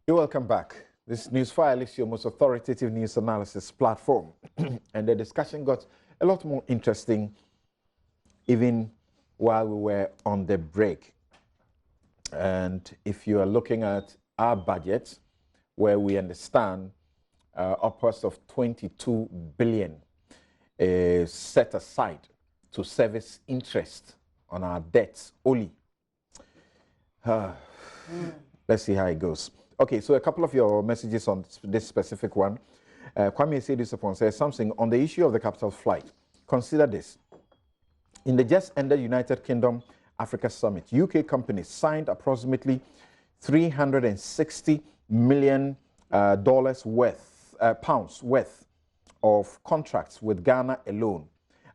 You're welcome back. This Newsfile is your most authoritative news analysis platform. And the discussion got a lot more interesting even while we were on the break. And if you are looking at our budget, where we understand upwards of 22 billion is set aside to service interest on our debts only. Let's see how it goes. Okay, so a couple of your messages on this specific one. Kwame said this upon says something on the issue of the capital flight. Consider this. In the just ended United Kingdom Africa Summit, UK companies signed approximately $360 million pounds worth of contracts with Ghana alone.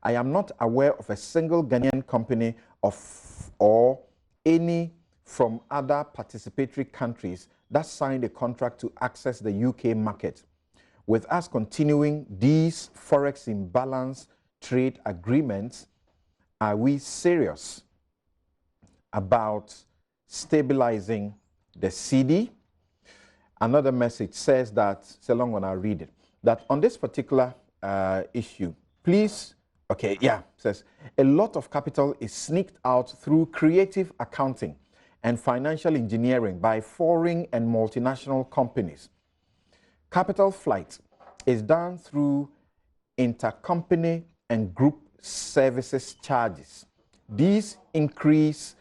I am not aware of a single Ghanaian company or any from other participatory countries that signed a contract to access the UK market. With us continuing these forex imbalance trade agreements, are we serious about stabilizing the CD? Another message says that, it's a long one, I'll read it, that on this particular issue, please, okay, yeah, says, a lot of capital is sneaked out through creative accounting and financial engineering by foreign and multinational companies. Capital flight is done through intercompany and group services charges. These increase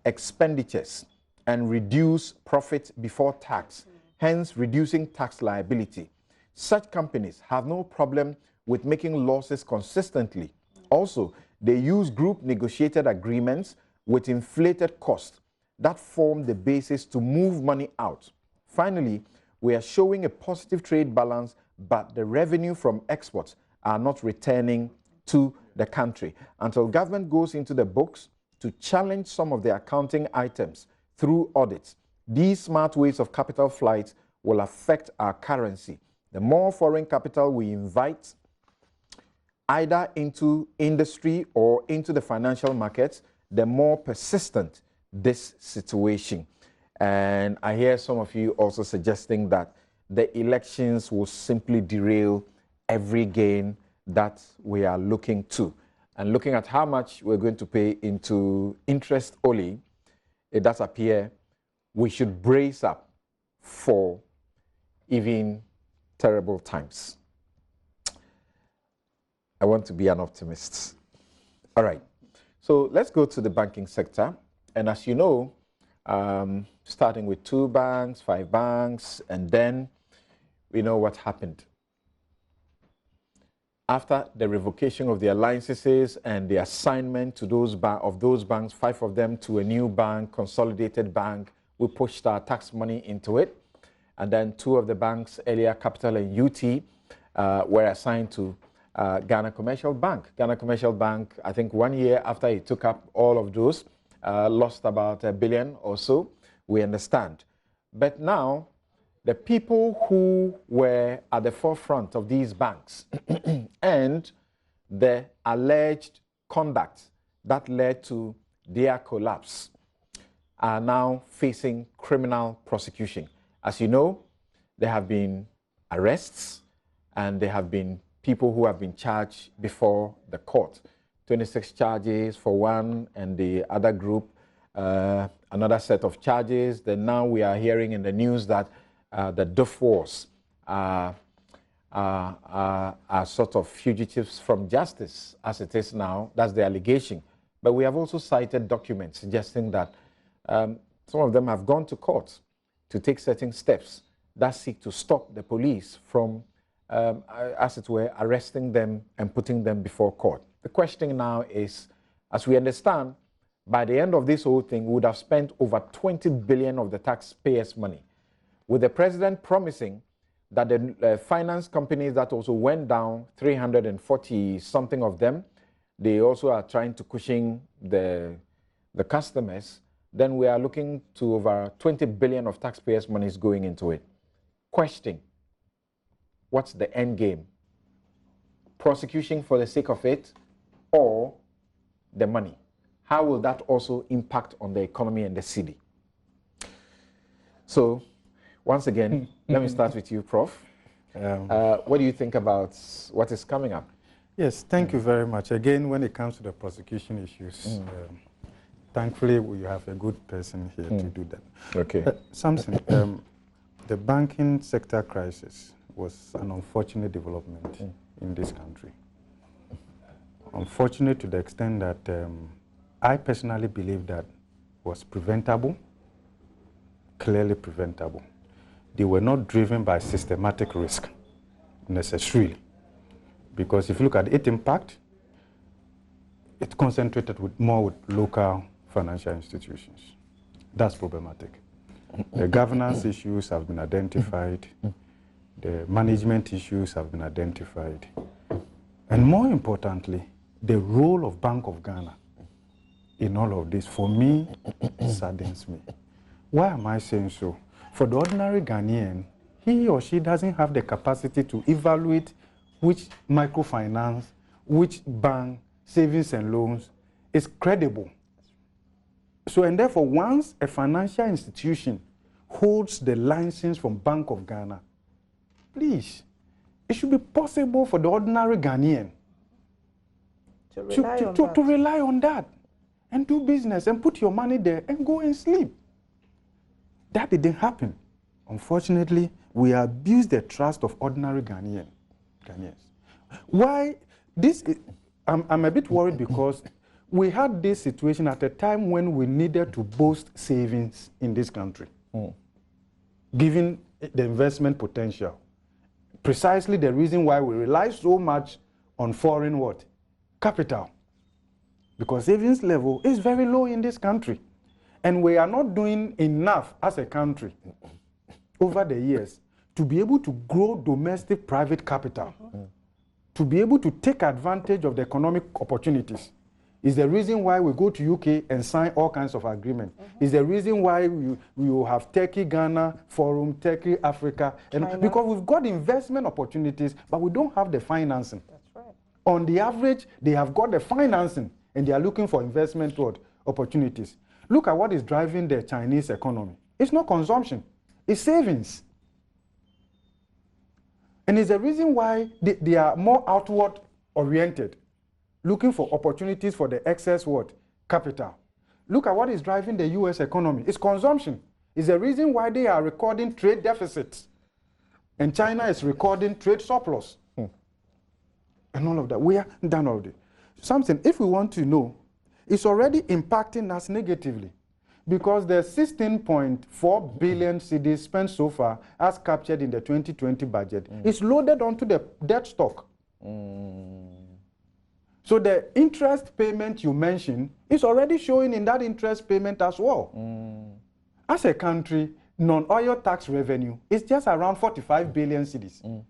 expenditures and reduce profit before tax, hence reducing tax liability. Such companies have no problem with making losses consistently. Also, they use group negotiated agreements with inflated costs that form the basis to move money out. Finally, we are showing a positive trade balance, but the revenue from exports are not returning to the country. Until government goes into the books to challenge some of the accounting items through audits, these smart ways of capital flight will affect our currency. The more foreign capital we invite, either into industry or into the financial markets, the more persistent this situation. And I hear some of you also suggesting that the elections will simply derail every gain that we are looking to. And looking at how much we're going to pay into interest only, it does appear we should brace up for even terrible times. I want to be an optimist. All right, so let's go to the banking sector. And as you know, starting with 2 banks, 5 banks, and then we know what happened. After the revocation of their licenses and the assignment to those banks, 5 of them to a new bank, Consolidated Bank, we pushed our tax money into it. And then 2 of the banks, earlier Capital and UT, were assigned to Ghana Commercial Bank. Ghana Commercial Bank, I think 1 year after it took up all of those, lost about $1 billion or so, we understand. But now, the people who were at the forefront of these banks and the alleged conduct that led to their collapse are now facing criminal prosecution. As you know, there have been arrests and there have been people who have been charged before the court. 26 charges for one, and the other group, another set of charges. Then now we are hearing in the news that the Duff Wars are sort of fugitives from justice as it is now. That's the allegation. But we have also cited documents suggesting that some of them have gone to court to take certain steps that seek to stop the police from, as it were, arresting them and putting them before court. The question now is, as we understand, by the end of this whole thing, we would have spent over 20 billion of the taxpayers' money, with the president promising that the finance companies that also went down, 340 something of them, they also are trying to cushion the customers. Then we are looking to over 20 billion of taxpayers' money is going into it. Question: what's the end game? Prosecution for the sake of it, or the money? How will that also impact on the economy and the city? So Once again, let me start with you, Prof. What do you think about what is coming up? Yes, thank you very much. Again, when it comes to the prosecution issues, thankfully we have a good person here to do that. Okay. Samson, the banking sector crisis was an unfortunate development in this country. Unfortunate to the extent that I personally believe that was preventable, clearly preventable. They were not driven by systematic risk, necessarily. Because if you look at its impact, it concentrated more with local financial institutions. That's problematic. The governance issues have been identified. The management issues have been identified. And more importantly, the role of Bank of Ghana in all of this, for me, saddens me. Why am I saying so? For the ordinary Ghanaian, he or she doesn't have the capacity to evaluate which microfinance, which bank, savings and loans is credible. So, and therefore, once a financial institution holds the license from Bank of Ghana, please, it should be possible for the ordinary Ghanaian to rely on that and do business and put your money there and go and sleep. That didn't happen. Unfortunately, we abuse the trust of ordinary Ghanaians. Why? I'm a bit worried because we had this situation at a time when we needed to boost savings in this country, given the investment potential. Precisely the reason why we rely so much on foreign what? Capital. Because savings level is very low in this country. And we are not doing enough as a country over the years to be able to grow domestic private capital, to be able to take advantage of the economic opportunities. Is the reason why we go to UK and sign all kinds of agreements. Is the reason why we have Turkey, Ghana, Forum, Turkey, Africa. And because we've got investment opportunities, but we don't have the financing. That's right. On the average, they have got the financing, and they are looking for investment opportunities. Look at what is driving the Chinese economy. It's not consumption, it's savings. And it's the reason why they are more outward oriented, looking for opportunities for the excess capital. Look at what is driving the US economy. It's consumption. It's the reason why they are recording trade deficits. And China is recording trade surplus. And all of that. We are done all day. Something, if we want to know, it's already impacting us negatively. Because the 16.4 billion cedis spent so far, as captured in the 2020 budget, is loaded onto the debt stock. So the interest payment you mentioned is already showing in that interest payment as well. As a country, non-oil tax revenue is just around 45 billion cedis.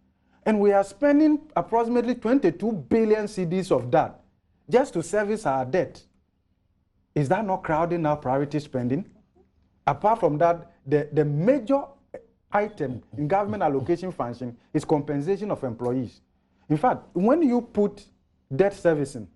And we are spending approximately 22 billion cedis of that just to service our debt. Is that not crowding our priority spending? Apart from that, the major item in government allocation function is compensation of employees. In fact, when you put debt servicing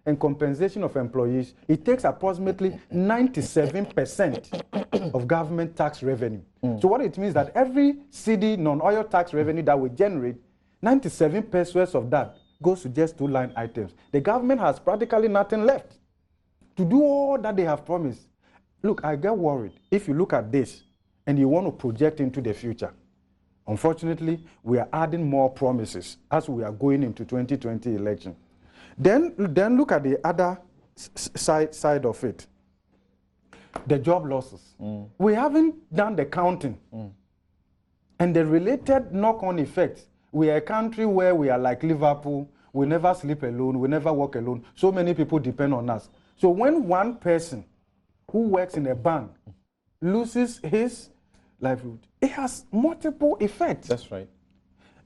and compensation of employees, it takes approximately 97% of government tax revenue. So what it means that every cedi non-oil tax revenue that we generate, 97% of that goes to just two line items. The government has practically nothing left to do all that they have promised. Look, I get worried if you look at this and you want to project into the future. Unfortunately, we are adding more promises as we are going into 2020 election. Then look at the other side of it. The job losses. We haven't done the counting. And the related knock-on effects. We are a country where we are like Liverpool. We never sleep alone. We never walk alone. So many people depend on us. So when one person who works in a bank loses his livelihood, it has multiple effects. That's right.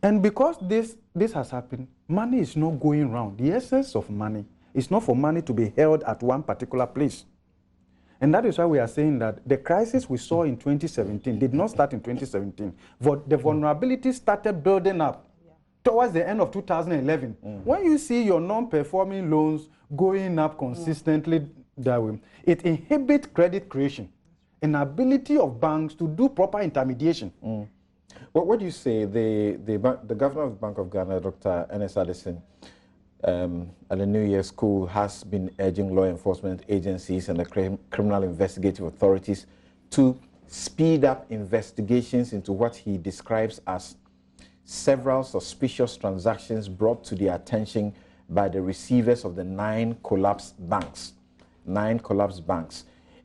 And because this has happened, money is not going around. The essence of money is not for money to be held at one particular place. And that is why we are saying that the crisis we saw in 2017 did not start in 2017. But the vulnerability started building up towards the end of 2011. When you see your non-performing loans going up consistently that way, it inhibits credit creation. inability of banks to do proper intermediation. What do you say? The governor of the Bank of Ghana, Dr. Ernest Addison, at the New Year School has been urging law enforcement agencies and the criminal investigative authorities to speed up investigations into what he describes as several suspicious transactions brought to their attention by the receivers of the 9 collapsed banks,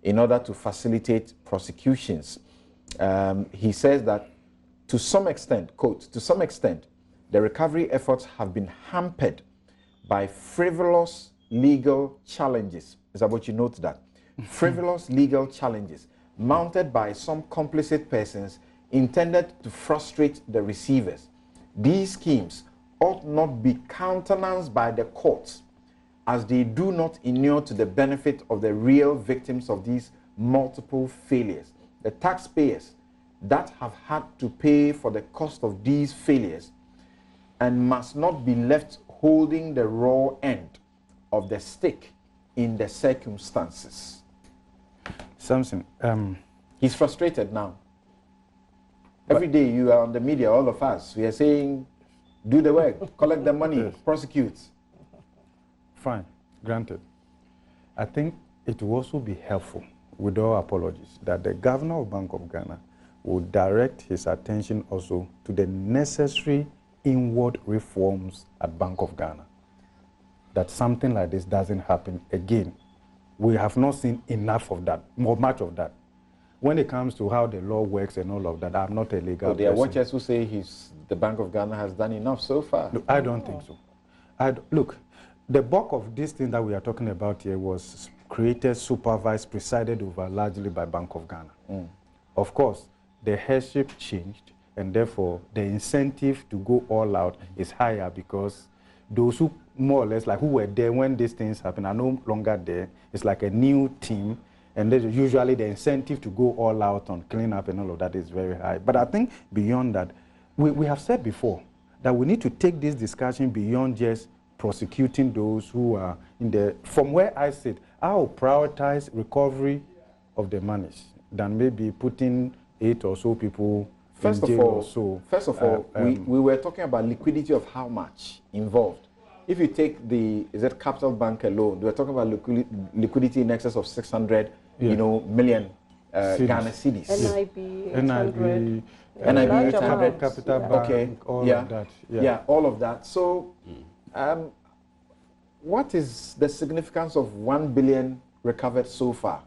in order to facilitate prosecutions. He says that to some extent, quote, to some extent, the recovery efforts have been hampered by frivolous legal challenges. Is that what you note that? Frivolous legal challenges mounted by some complicit persons intended to frustrate the receivers. These schemes ought not be countenanced by the courts, as they do not inure to the benefit of the real victims of these multiple failures. The taxpayers that have had to pay for the cost of these failures and must not be left holding the raw end of the stick in the circumstances. Samson, he's frustrated now. Every day you are on the media, all of us, we are saying, do the work, collect the money, yes, prosecute. Fine, granted. I think it will also be helpful, with all apologies, that the governor of Bank of Ghana will direct his attention also to the necessary inward reforms at Bank of Ghana. That something like this doesn't happen again. We have not seen enough of that, much of that. When it comes to how the law works and all of that, I'm not a legal person. There are watchers who say the Bank of Ghana has done enough so far. No, I don't think so. Look, the bulk of this thing that we are talking about here was created, supervised, presided over largely by Bank of Ghana. Of course, the headship changed, and therefore the incentive to go all out is higher because those who more or less like who were there when these things happen are no longer there. It's like a new team, and usually the incentive to go all out on cleanup and all of that is very high. But I think beyond that, we have said before that we need to take this discussion beyond just prosecuting those who are in the, from where I sit, I will prioritize recovery of the monies than maybe putting 8 or so people First of all, we were talking about liquidity of how much involved. If you take the Capital Bank alone, we were talking about liquidity in excess of 600, million Ghana cedis. NIB, 800, Capital Bank, all of that. Yeah, all of that. So, what is the significance of 1 billion recovered so far?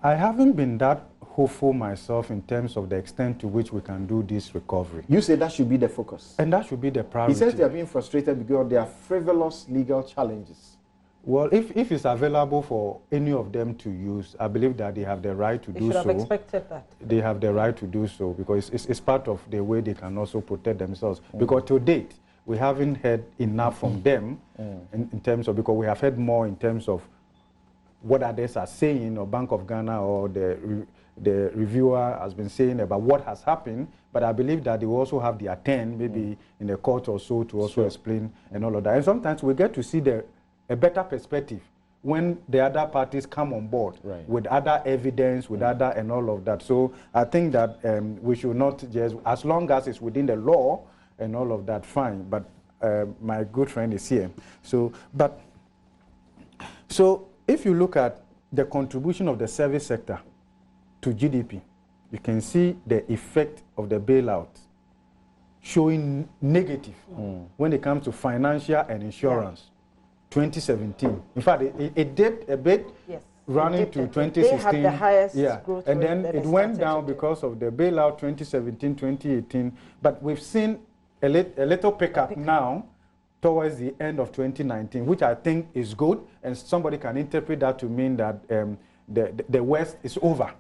I haven't been that hopeful myself in terms of the extent to which we can do this recovery. You say that should be the focus. And that should be the priority. He says they are being frustrated because there are frivolous legal challenges. Well, if it's available for any of them to use, I believe that they have the right to do so. They should have expected that. They have the right to do so because it's part of the way they can also protect themselves. Because to date, we haven't heard enough from them in terms of, because we have heard more in terms of what others are saying, or Bank of Ghana or the reviewer has been saying about what has happened, but I believe that they will also have their turn, maybe in the court or so, to also explain and all of that. And sometimes we get to see a better perspective when the other parties come on board with other evidence, with other and all of that. So I think that we should not just, as long as it's within the law and all of that, fine. But my good friend is here. So if you look at the contribution of the service sector to GDP, you can see the effect of the bailout showing negative when it comes to financial and insurance. 2017. In fact, it dipped a bit, running to 2016. They had the highest growth and rate, then it went down because of the bailout 2017, 2018. But we've seen a little pickup now towards the end of 2019, which I think is good, and somebody can interpret that to mean that the worst is over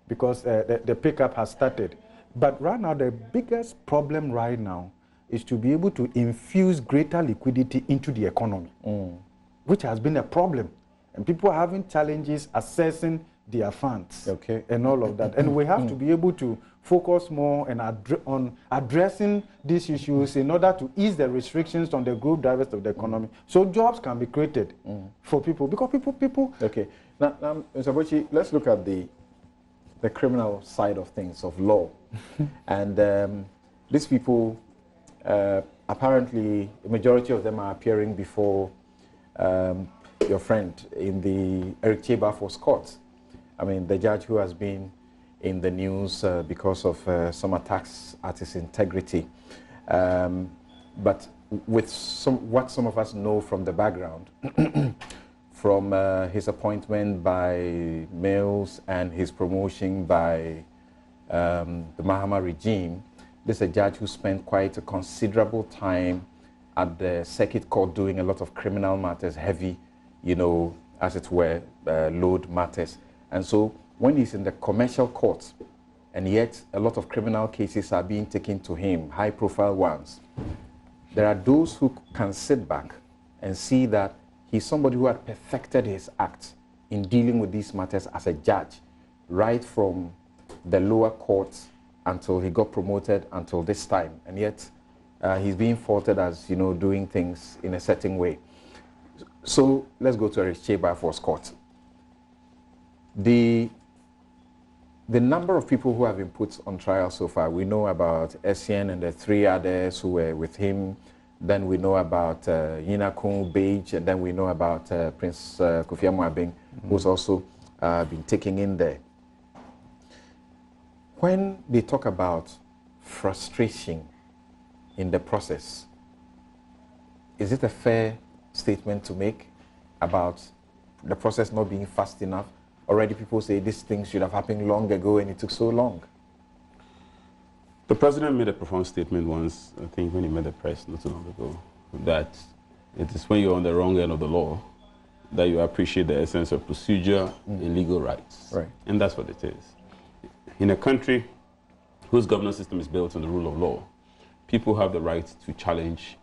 because the pickup has started. But right now, the biggest problem right now is to be able to infuse greater liquidity into the economy, which has been a problem. And people are having challenges assessing their funds and all of that. And we have to be able to focus more on addressing these issues in order to ease the restrictions on the growth drivers of the economy, so jobs can be created for people. Because people. Okay. Now, Mr. Bochi, let's look at the the criminal side of things, of law. And these people, apparently, the majority of them are appearing before your friend in the Eric Chebafor's court. I mean, the judge who has been in the news because of some attacks at his integrity. But with what some of us know from the background, from his appointment by Mills and his promotion by the Mahama regime, this is a judge who spent quite a considerable time at the circuit court doing a lot of criminal matters, heavy, you know, as it were, load matters. And so when he's in the commercial courts, and yet a lot of criminal cases are being taken to him, high-profile ones, there are those who can sit back and see that he's somebody who had perfected his act in dealing with these matters as a judge, right from the lower courts until he got promoted until this time. And yet he's being faulted as, you know, doing things in a certain way. So let's go to Eric Chebafor's court. The number of people who have been put on trial so far, we know about Essien and the 3 others who were with him. Then we know about Nyinaku, Biege, and then we know about Prince Kofi Amoabeng, who's also been taken in there. When they talk about frustration in the process, is it a fair statement to make about the process not being fast enough? Already people say this thing should have happened long ago and it took so long. The president made a profound statement once, I think when he met the press not too long ago, that it is when you're on the wrong end of the law that you appreciate the essence of procedure and legal rights. Right. And that's what it is. In a country whose governance system is built on the rule of law, people have the right to challenge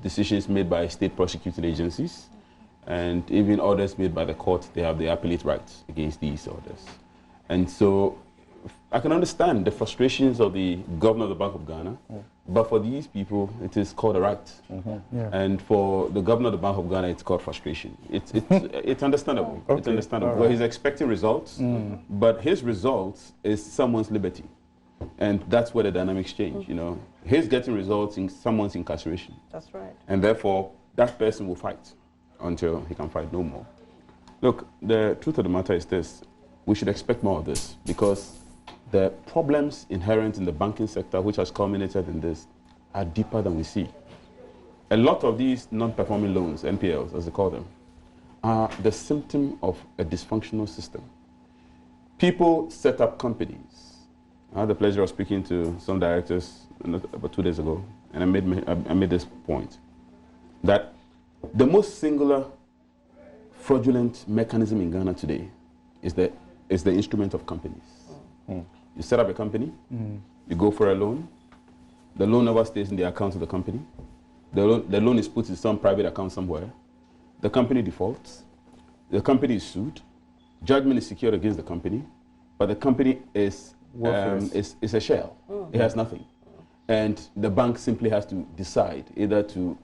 decisions made by state prosecuting agencies, and even orders made by the court. They have the appellate rights against these orders. And so I can understand the frustrations of the governor of the Bank of Ghana, but for these people, it is called a right. Yeah. And for the governor of the Bank of Ghana, it's called frustration. It's understandable. Okay. It's understandable. All right. Well, he's expecting results, but his results is someone's liberty. And that's where the dynamics change, you know. He's getting results in someone's incarceration. That's right. And therefore, that person will fight until he can fight no more. Look, the truth of the matter is this. We should expect more of this because the problems inherent in the banking sector, which has culminated in this, are deeper than we see. A lot of these non-performing loans, NPLs, as they call them, are the symptom of a dysfunctional system. People set up companies. I had the pleasure of speaking to some directors about 2 days ago, and I made this point, that the most singular fraudulent mechanism in Ghana today is the instrument of companies. You set up a company, you go for a loan, the loan never stays in the account of the company, the loan is put in some private account somewhere, the company defaults, the company is sued, judgment is secured against the company, but the company is a shell. It has nothing. And the bank simply has to decide either to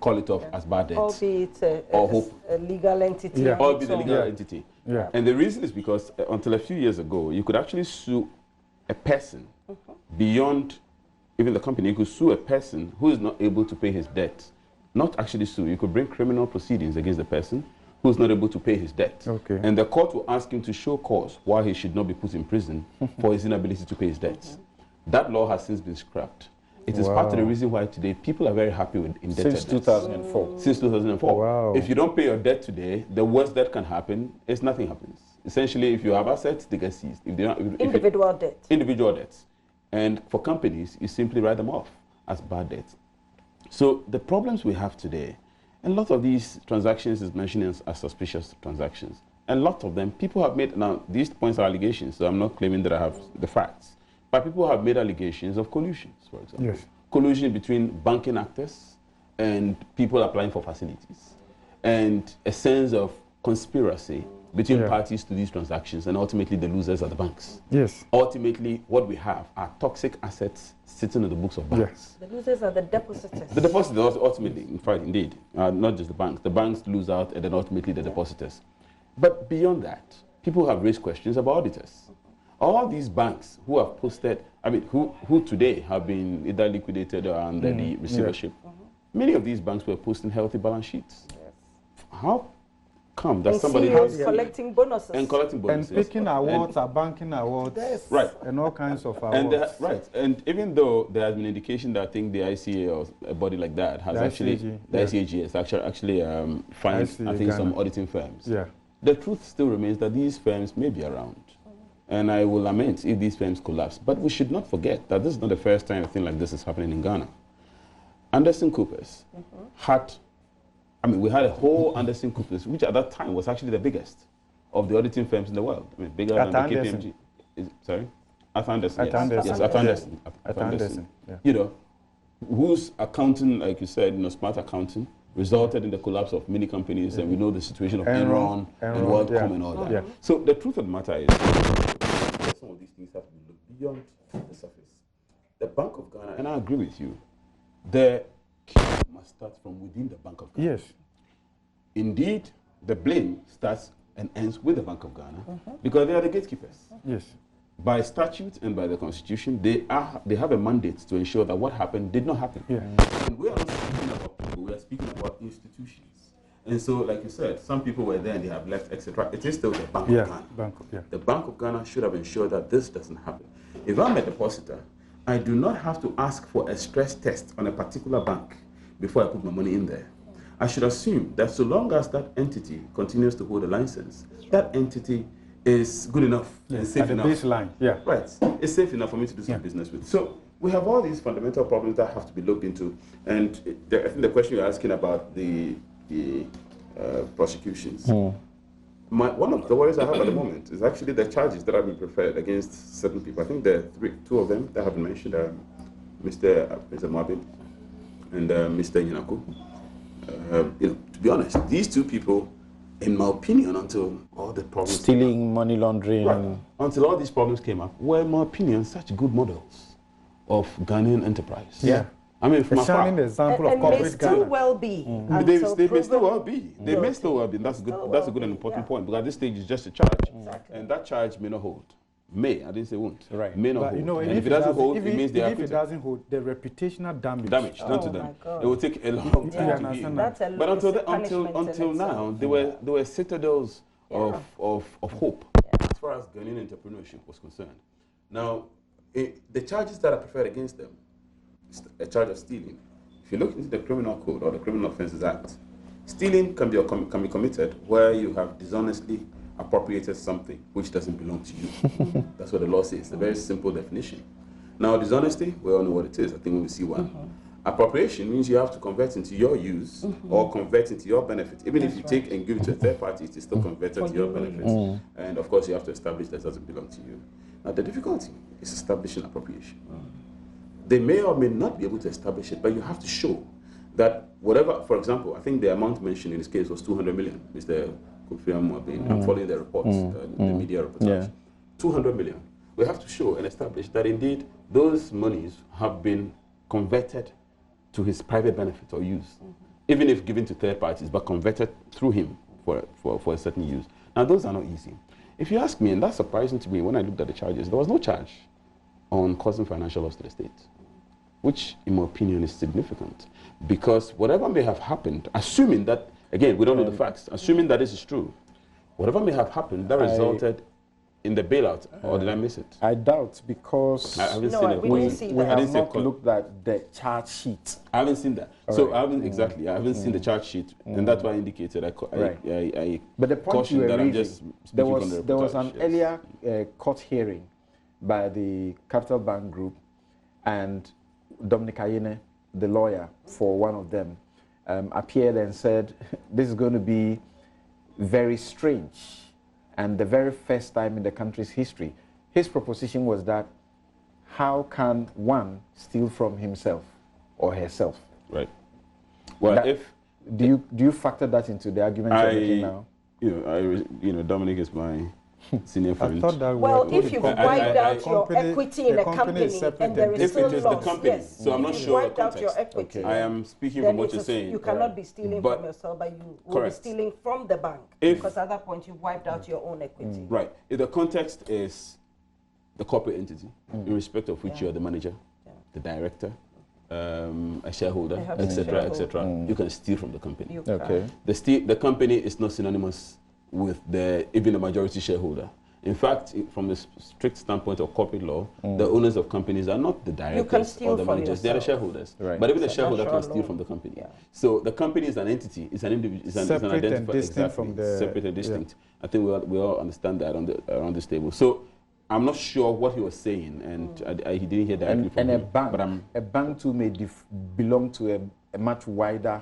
call it off as bad debt. Albeit a legal entity. Yeah. Or be the legal entity. Yeah. And the reason is because until a few years ago, you could actually sue a person beyond even the company. You could sue a person who is not able to pay his debt. Not actually sue. You could bring criminal proceedings against the person who is not able to pay his debt. Okay. And the court will ask him to show cause why he should not be put in prison for his inability to pay his debts. That law has since been scrapped. It is part of the reason why today people are very happy with indebtedness. Since 2004. Since 2004. Wow. If you don't pay your debt today, the worst that can happen is nothing happens. Essentially, if you have assets, they get seized. If they don't, Individual debt. Individual debts. And for companies, you simply write them off as bad debts. So the problems we have today, a lot of these transactions is mentioned as suspicious transactions. A lot of them, people have made, now these points are allegations, so I'm not claiming that I have the facts. But people have made allegations of collusions, for example. Yes. Collusion between banking actors and people applying for facilities. And a sense of conspiracy between parties to these transactions, and ultimately the losers are the banks. Yes. Ultimately, what we have are toxic assets sitting in the books of banks. The losers are the depositors. The depositors, ultimately, in fact, indeed, not just the banks. The banks lose out, and then ultimately the depositors. But beyond that, people have raised questions about auditors. All these banks who have posted, who today have been either liquidated or under the receivership, many of these banks were posting healthy balance sheets. Yes. How come that somebody has collecting bonuses and picking awards, banking awards, right, and all kinds of awards. And even though there has been indication that I think the ICA or a body like that has ICAG has actually fined I think some auditing firms. Yeah. The truth still remains that these firms may be around. And I will lament if these firms collapse. But we should not forget that this is not the first time a thing like this is happening in Ghana. Anderson Coopers had, we had a whole Anderson Coopers, which at that time was actually the biggest of the auditing firms in the world. Bigger than the KPMG. Sorry? Arthur Anderson. Yes, Arthur Anderson. Yeah. You know, whose accounting, like you said, smart accounting, resulted in the collapse of many companies, and we know the situation of Enron and WorldCom and all that. Yeah. So the truth of the matter is, some of these things have to be looked beyond the surface. The Bank of Ghana, and I agree with you, the key must start from within the Bank of Ghana. Yes. Indeed, the blame starts and ends with the Bank of Ghana because they are the gatekeepers. Yes. By statute and by the Constitution, they have a mandate to ensure that what happened did not happen. Yeah. And we are not speaking about people, we are speaking about institutions. And so, like you said, some people were there and they have left, etc. It is still the Bank of Ghana. The Bank of Ghana should have ensured that this doesn't happen. If I'm a depositor, I do not have to ask for a stress test on a particular bank before I put my money in there. I should assume that so long as that entity continues to hold a license, that entity is good enough and safe enough. Baseline, yeah. Right. It's safe enough for me to do some business with. So we have all these fundamental problems that have to be looked into. And I think the question you're asking about the prosecutions. One of the worries I have at the moment is actually the charges that have been preferred against certain people. I think there are two of them that have been mentioned, Mr. Amoabeng and Mr. Nyinaku. To be honest, these two people, in my opinion, until all the problems stealing, money laundering, until all these problems came up, were, in my opinion, such good models of Ghanaian enterprise. Yeah. From a shining example of corporate Ghana. They may still well be. They may still well be. They may still well be. That's good. That's a good and important point, because at this stage it's just a charge, and that charge may not hold. May, I didn't say won't. Right. May not hold. And if it doesn't hold, it means they are. If it doesn't hold, the reputational damage done to them. It will take a long time to heal. But until now, there were citadels of hope as far as Ghanaian entrepreneurship was concerned. Now, the charges that are preferred against them, a charge of stealing. If you look into the Criminal Code or the Criminal Offences Act, stealing can be committed where you have dishonestly appropriated something which doesn't belong to you. That's what the law says. It's a very simple definition. Now, dishonesty, we all know what it is. I think when we see one. Appropriation means you have to convert into your use or convert into your benefit. Even if you take and give it to a third party, it is still converted to your benefit. And of course, you have to establish that it doesn't belong to you. Now, the difficulty is establishing appropriation. They may or may not be able to establish it, but you have to show that whatever, for example, I think the amount mentioned in this case was 200 million, Mr. Kofi Amoabeng. I'm following the reports, the media reports. Yeah. 200 million. We have to show and establish that indeed those monies have been converted to his private benefit or use, even if given to third parties, but converted through him for a certain use. Now, those are not easy. If you ask me, and that's surprising to me, when I looked at the charges, there was no charge on causing financial loss to the state, which, in my opinion, is significant. Because whatever may have happened, assuming that, again, we don't know the facts, assuming that this is true, whatever may have happened, that resulted in the bailout, or did I miss it? I doubt, because we have not looked at the charge sheet. I haven't seen that. So I haven't seen the charge sheet, and that's why I indicated But the point you were raising, there was an earlier court hearing by the Capital Bank Group, and Dominic Ayene, the lawyer for one of them, appeared and said, this is going to be very strange, and the very first time in the country's history. His proposition was that, how can one steal from himself or herself? Right. Well, do you factor that into the argument you're making now? Dominic is my senior friend. I thought that well, if you've wiped out your equity in a company and there is still if it is loss, the company, yes. so I'm not if sure wiped out your equity, I am speaking then from what you're saying. You cannot be stealing from yourself, but you will be stealing from the bank. Because at that point, you've wiped out your own equity. Right. If the context is the corporate entity, in respect of which you are the manager, the director, a shareholder, etc., etc., you can steal from the company. Okay. The company is not synonymous with even the majority shareholder. In fact, from the strict standpoint of corporate law, the owners of companies are not the directors or the managers; they are the shareholders. Right. But even the shareholder can steal from the company. Yeah. So the company is an entity; it's an individual, it's an identifier, distinct from the separate and distinct. I think we all understand that around this table. So I'm not sure what he was saying, and he didn't hear directly from me. And a bank too may belong to a much wider,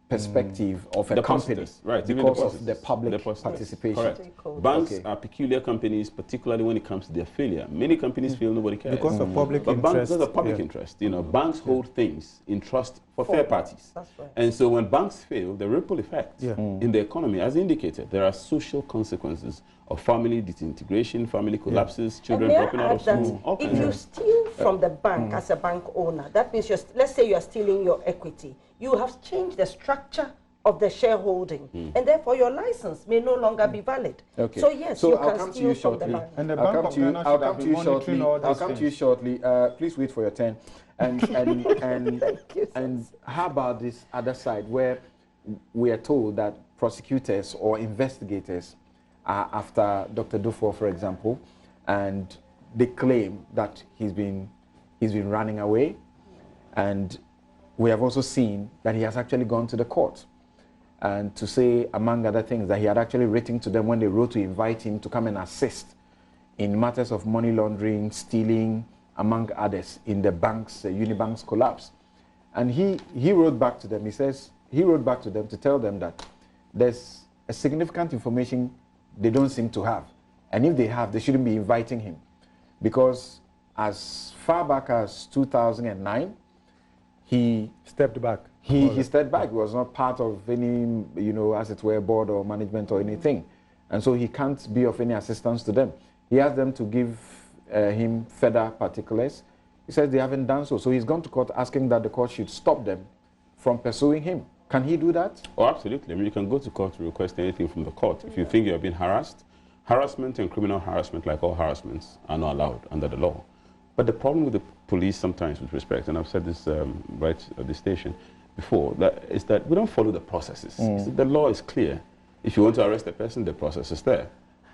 perspective of a company, right? Because of the public participation. Correct. Banks are peculiar companies, particularly when it comes to their failure. Many companies feel nobody cares because of public interest. Banks, because of public interest, banks hold things in trust for third parties. That's right. And so when banks fail, the ripple effect in the economy, as indicated, there are social consequences of family disintegration, family collapses, children dropping out of school. If you steal from the bank as a bank owner, that means let's say you are stealing your equity. You have changed the structure of the shareholding, and therefore your license may no longer be valid. Okay. So yes, you can steal from the bank. And the Bank of Ghana I'll come to you shortly. I'll come to you shortly. Please wait for your turn. And how about this other side where we are told that prosecutors or investigators are after Dr. Dufour, for example, and they claim that he's been running away, and we have also seen that he has actually gone to the court and to say, among other things, that he had actually written to them when they wrote to invite him to come and assist in matters of money laundering, stealing, among others, in the bank's, Unibank's collapse. And he wrote back to them. He says, he wrote back to them to tell them that there's a significant information they don't seem to have. And if they have, they shouldn't be inviting him. Because as far back as 2009, he stepped back. He stepped back. He was not part of any, as it were, board or management or anything. And so he can't be of any assistance to them. He asked them to give him further particulars. He says they haven't done so. So he's gone to court asking that the court should stop them from pursuing him. Can he do that? Oh, absolutely. I mean, you can go to court to request anything from the court. If you think you're being harassed, harassment and criminal harassment, like all harassments, are not allowed under the law. But the problem with the police sometimes, with respect, and I've said this right at the station before, is that we don't follow the processes. The law is clear. If you want to arrest a person, the process is there.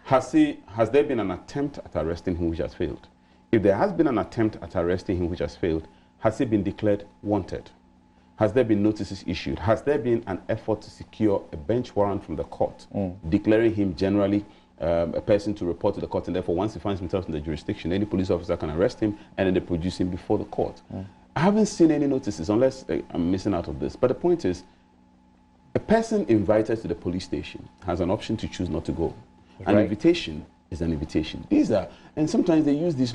Has there been an attempt at arresting him which has failed? If there has been an attempt at arresting him which has failed, has he been declared wanted? Has there been notices issued? Has there been an effort to secure a bench warrant from the court, declaring him generally a person to report to the court, and therefore once he finds himself in the jurisdiction, any police officer can arrest him and then they produce him before the court? I haven't seen any notices, unless I'm missing out of this. But the point is, a person invited to the police station has an option to choose not to go. An invitation is an invitation. And sometimes they use these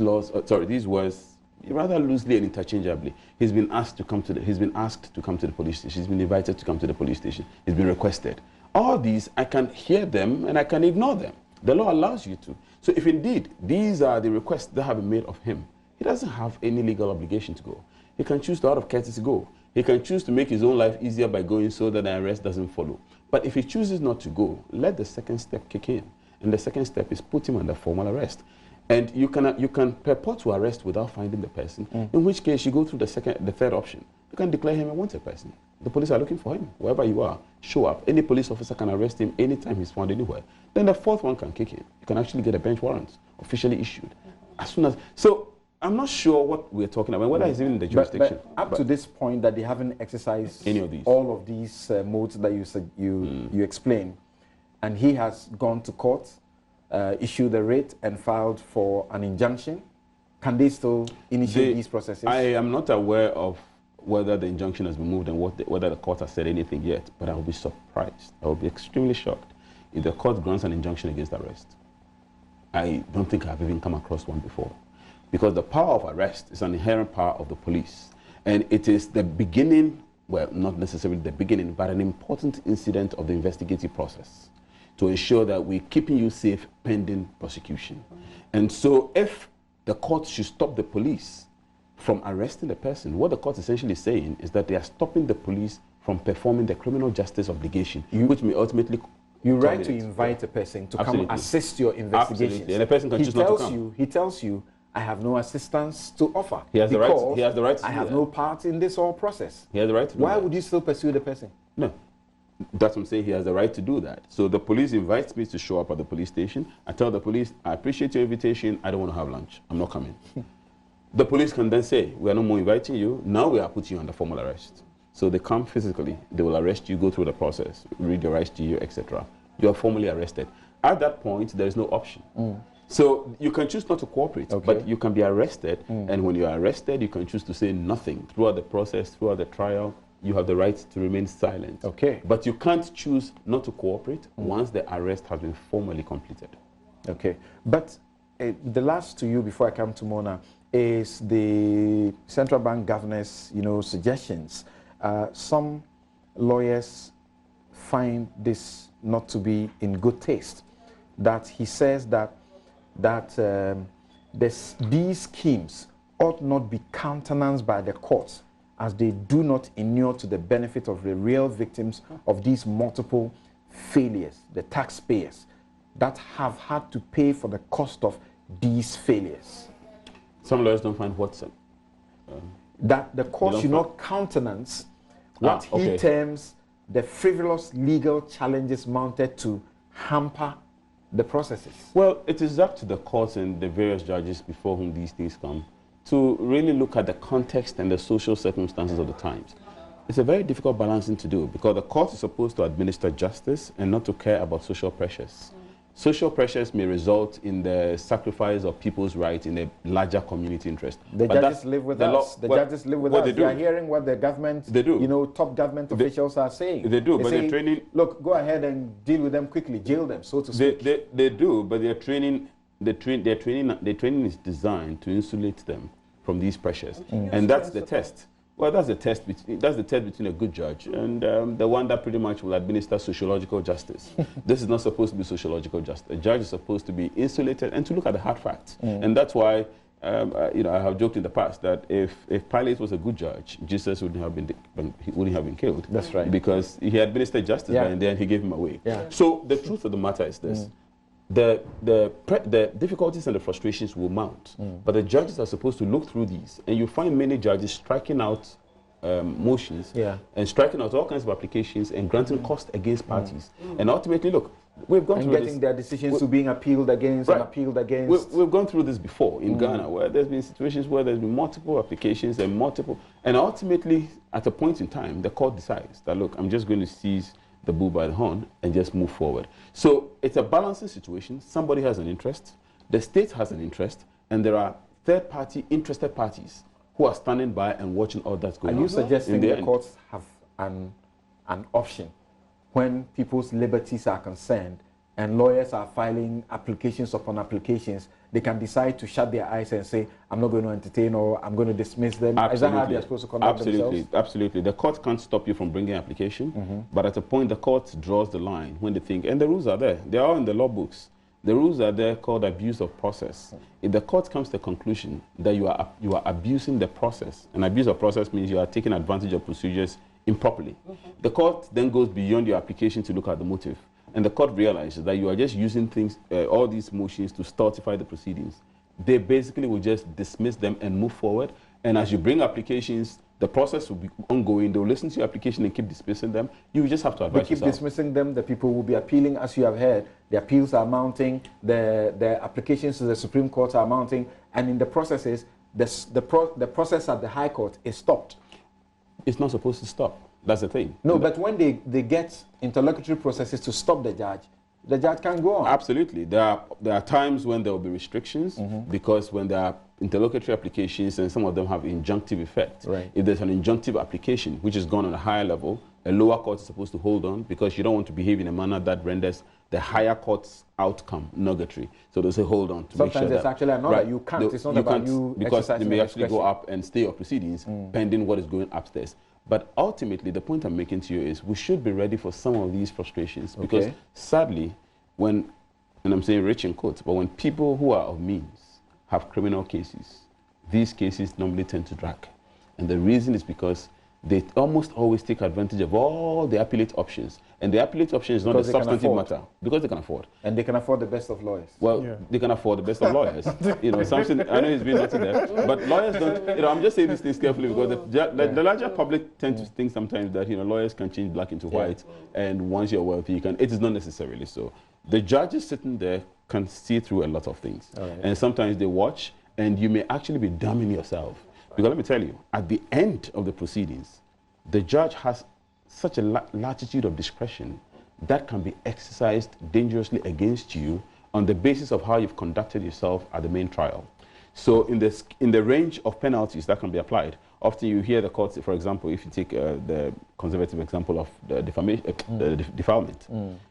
these words rather loosely and interchangeably. He's been asked to come to the police station. He's been invited to come to the police station. He's been requested. All these, I can hear them and I can ignore them. The law allows you to. So if indeed these are the requests that have been made of him, he doesn't have any legal obligation to go. He can choose to, out of courtesy, go. He can choose to make his own life easier by going so that the arrest doesn't follow. But if he chooses not to go, let the second step kick in. And the second step is put him under formal arrest. And you can purport to arrest without finding the person, in which case you go through the third option. You can declare him a wanted person. The police are looking for him. Wherever you are, show up. Any police officer can arrest him anytime he's found anywhere. Then the fourth one can kick in. You can actually get a bench warrant officially issued. As soon as... So I'm not sure what we're talking about, whether he's even in the jurisdiction. But up to this point that they haven't exercised any of these, all of these modes that you explained, and he has gone to court, issued a writ and filed for an injunction, can they still initiate these processes? I am not aware of whether the injunction has been moved and whether the court has said anything yet, but I will be surprised. I will be extremely shocked if the court grants an injunction against arrest. I don't think I've even come across one before. Because the power of arrest is an inherent power of the police. And it is the beginning, well, not necessarily the beginning, but an important incident of the investigative process. to ensure that we're keeping you safe pending prosecution. And so if the court should stop the police from arresting the person, what the court is essentially saying is that they are stopping the police from performing the criminal justice obligation, which may ultimately... You're right to invite a person to come assist your investigations. Absolutely. And the person can choose not to come. He tells you, I have no assistance to offer. He has the right to, I have no part in this whole process. He has the right to do Why that. would you still pursue the person? No. That's what I'm saying. He has the right to do that. So the police invites me to show up at the police station. I tell the police, I appreciate your invitation. I don't want to have lunch. I'm not coming. The police can then say, we are no more inviting you. Now we are putting you under formal arrest. So they come physically. They will arrest you, go through the process, read your rights to you, etc. You are formally arrested. At that point, there is no option. So you can choose not to cooperate, but you can be arrested. And when you are arrested, you can choose to say nothing. Throughout the process, throughout the trial, you have the right to remain silent. Okay. But you can't choose not to cooperate once the arrest has been formally completed. Okay. But the last to you before I come to Mona is the central bank governor's, suggestions. Some lawyers find this not to be in good taste. That he says that these schemes ought not be countenanced by the courts, as they do not inure to the benefit of the real victims of these multiple failures, the taxpayers that have had to pay for the cost of these failures. Some lawyers don't find what? That the court should not countenance what he terms the frivolous legal challenges mounted to hamper the processes. Well, it is up to the courts and the various judges before whom these things come to really look at the context and the social circumstances of the times. It's a very difficult balancing to do because the court is supposed to administer justice and not to care about social pressures. Social pressures may result in the sacrifice of people's rights in a larger community interest. The judges live with us. The judges live with us. They are hearing what the government, top government officials are saying. They do, but they're training... Look, go ahead and deal with them quickly, jail them, so to speak. They do, but their training is designed to insulate them from these pressures. And that's the test. Well, that's the test between a good judge and the one that pretty much will administer sociological justice. This is not supposed to be sociological justice. A judge is supposed to be insulated and to look at the hard facts. And that's why, I have joked in the past that if Pilate was a good judge, Jesus wouldn't have been killed. That's right. Because he administered justice and then he gave him away. Yeah. So the truth of the matter is this. The difficulties and the frustrations will mount, but the judges are supposed to look through these, and you find many judges striking out motions and striking out all kinds of applications and granting cost against parties. And ultimately, look, we've gone through this. And getting their decisions to being appealed against and appealed against. We've gone through this before in Ghana, where there's been situations where there's been multiple applications and ultimately, at a point in time, the court decides that, look, I'm just going to seize the bull by the horn and just move forward. So it's a balancing situation. Somebody has an interest, the state has an interest, and there are third-party interested parties who are standing by and watching all that's going on. Are you suggesting the courts have an option when people's liberties are concerned and lawyers are filing applications upon applications? They can decide to shut their eyes and say, I'm not going to entertain or I'm going to dismiss them. Absolutely. Is that how they're supposed to conduct themselves? Absolutely. The court can't stop you from bringing application, but at a point the court draws the line when they think, and the rules are there. They are in the law books. The rules are there called abuse of process. If the court comes to the conclusion that you are abusing the process, and abuse of process means you are taking advantage of procedures improperly, the court then goes beyond your application to look at the motive. And the court realizes that you are just using things, all these motions to stultify the proceedings. They basically will just dismiss them and move forward. And as you bring applications, the process will be ongoing. They will listen to your application and keep dismissing them. You just have to advise yourself. They keep dismissing them. The people will be appealing, as you have heard. The appeals are mounting. The applications to the Supreme Court are mounting. And in the processes, the process at the High Court is stopped. It's not supposed to stop. That's the thing. No, but when they get interlocutory processes to stop the judge can go on. Absolutely. There are times when there will be restrictions because when there are interlocutory applications and some of them have injunctive effect. Right. If there's an injunctive application which is gone on a higher level, a lower court is supposed to hold on because you don't want to behave in a manner that renders the higher court's outcome nugatory. So they say hold on to sometimes make sure there's actually another. You can't. It's not about you because they may actually go discretion. up and stay your proceedings pending what is going upstairs. But ultimately, the point I'm making to you is we should be ready for some of these frustrations because sadly, when, and I'm saying rich in quotes, but when people who are of means have criminal cases, these cases normally tend to drag. And the reason is because they almost always take advantage of all the appellate options. And the appellate option is not a substantive matter, because they can afford. And they can afford the best of lawyers. Well, they can afford the best of lawyers. You know, something, I know he's been naughty there, but lawyers don't, you know, I'm just saying these things carefully because the larger public tend to think sometimes that, you know, lawyers can change black into white, and once you're wealthy, you can, it is not necessarily so. The judges sitting there can see through a lot of things. And sometimes they watch, and you may actually be damning yourself. Because let me tell you, at the end of the proceedings, the judge has such a latitude of discretion that can be exercised dangerously against you on the basis of how you've conducted yourself at the main trial. So in the range of penalties that can be applied, often you hear the courts, for example, if you take the conservative example of the defilement,